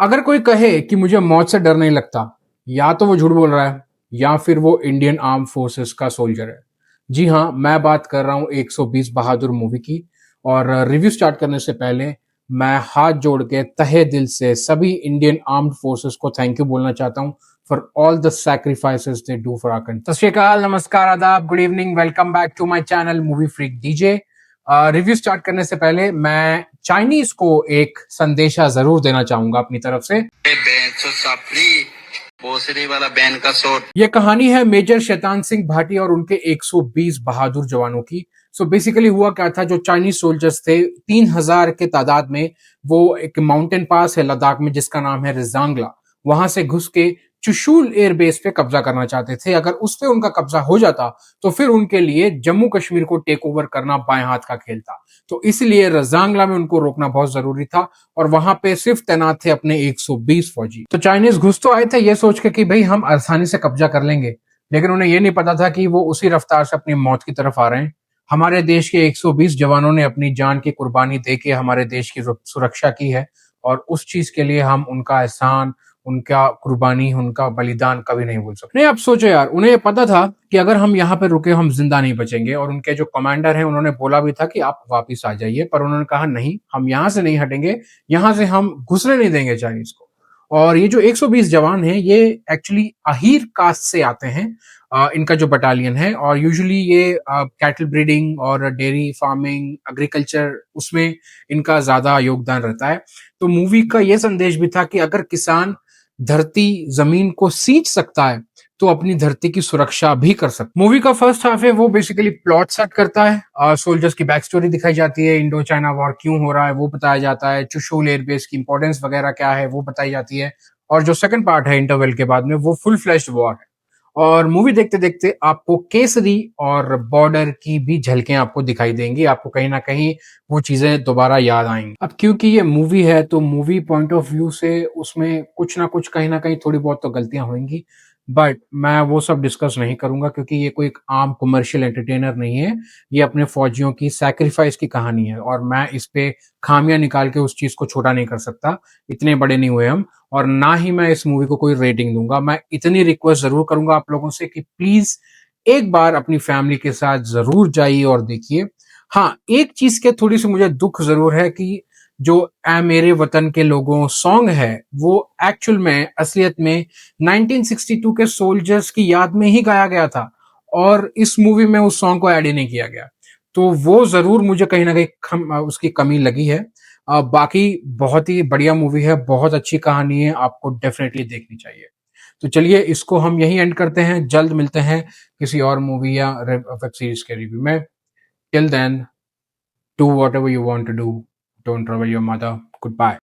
अगर कोई कहे कि मुझे मौत से डर नहीं लगता, या तो वो झूठ बोल रहा है या फिर वो इंडियन आर्म फोर्सेस का सोल्जर है। जी हाँ, मैं बात कर रहा हूँ 120 बहादुर मूवी की। और रिव्यू स्टार्ट करने से पहले मैं हाथ जोड़ के तहे दिल से सभी इंडियन आर्म्ड फोर्सेस को थैंक यू बोलना चाहता हूँ for all the sacrifices they do for our country. सत श्री अकाल, नमस्कार, आदाब, good evening, welcome back to my channel movie freak DJ. Review start करने से पहले मैं चाइनीज को एक संदेशा जरूर देना चाहूंगा अपनी तरफ से। भोसड़ी वाला बैन का शॉट। यह कहानी है मेजर शैतान सिंह भाटी और उनके 120 बहादुर जवानों की। सो बेसिकली हुआ क्या था, जो चाइनीज सोल्जर्स थे 3000 के तादाद में, वो एक माउंटेन पास है लद्दाख में जिसका नाम है रिजांगला, वहां से घुस के चुशूल एयरबेस पे कब्जा करना चाहते थे। अगर उस पे उनका कब्जा हो जाता तो फिर उनके लिए जम्मू कश्मीर को टेक ओवर करना बाएं हाथ का खेल था। तो इसलिए रजांगला में उनको रोकना बहुत जरूरी था और वहां पे सिर्फ तैनात थे अपने 120 फौजी। तो चाइनीज घुस तो आए थे ये सोच के कि भाई हम आसानी से कब्जा कर लेंगे, लेकिन उन्हें ये नहीं पता था कि वो उसी रफ्तार से अपनी मौत की तरफ आ रहे हैं। हमारे देश के 120 जवानों ने अपनी जान की कुर्बानी देके हमारे देश की सुरक्षा की है और उस चीज के लिए हम उनका एहसान, उनका कुर्बानी, उनका बलिदान कभी नहीं भूल सकते। नहीं, आप सोचो यार, उन्हें पता था कि अगर हम यहाँ पे रुके हम जिंदा नहीं बचेंगे, और उनके जो कमांडर हैं उन्होंने बोला भी था कि आप वापिस आ जाइए, पर उन्होंने कहा नहीं, हम यहाँ से नहीं हटेंगे, यहाँ से हम घुसने नहीं देंगे चाइनीज को। और ये जो 120 जवान हैं ये एक्चुअली अहीर कास्ट से आते हैं। इनका जो बटालियन है, और यूजुअली ये कैटल ब्रीडिंग और डेयरी फार्मिंग, एग्रीकल्चर, उसमें इनका ज्यादा योगदान रहता है। तो मूवी का ये संदेश भी था कि अगर किसान धरती जमीन को सींच सकता है तो अपनी धरती की सुरक्षा भी कर सकता। मूवी का फर्स्ट हाफ है वो बेसिकली प्लॉट सेट करता है, सोल्जर्स की बैक स्टोरी दिखाई जाती है, इंडो चाइना वॉर क्यों हो रहा है वो बताया जाता है, चुशूल एयरबेस की इंपॉर्टेंस वगैरह क्या है वो बताई जाती है। और जो सेकंड पार्ट है इंटरवल के बाद में, वो फुल फ्लैश्ड वॉर है। और मूवी देखते देखते आपको केसरी और बॉर्डर की भी झलकें आपको दिखाई देंगी, आपको कहीं ना कहीं वो चीजें दोबारा याद आएंगी। अब क्योंकि ये मूवी है तो मूवी पॉइंट ऑफ व्यू से उसमें कुछ ना कुछ कहीं ना कहीं थोड़ी बहुत तो गलतियां होंगी, बट मैं वो सब डिस्कस नहीं करूंगा क्योंकि ये कोई एक आम कमर्शियल एंटरटेनर नहीं है। ये अपने फौजियों की सैक्रिफाइस की कहानी है और मैं इस पे खामियां निकाल के उस चीज को छोटा नहीं कर सकता। इतने बड़े नहीं हुए हम। और ना ही मैं इस मूवी को कोई रेटिंग दूंगा। मैं इतनी रिक्वेस्ट जरूर करूंगा आप लोगों से कि प्लीज एक बार अपनी फैमिली के साथ जरूर जाइए और देखिए। हाँ, एक चीज के थोड़ी सी मुझे दुख जरूर है कि जो ए मेरे वतन के लोगों सॉन्ग है वो एक्चुअल में असलियत में 1962 के सोल्जर्स की याद में ही गाया गया था, और इस मूवी में उस सॉन्ग को ऐड ही नहीं किया गया। तो वो जरूर मुझे कहीं ना कहीं उसकी कमी लगी है। बाकी बहुत ही बढ़िया मूवी है, बहुत अच्छी कहानी है, आपको डेफिनेटली देखनी चाहिए। तो चलिए इसको हम यहीं एंड करते हैं, जल्द मिलते हैं किसी और मूवी या वेब सीरीज के रिव्यू में। Till then, do whatever you want to do, don't trouble your mother, good bye.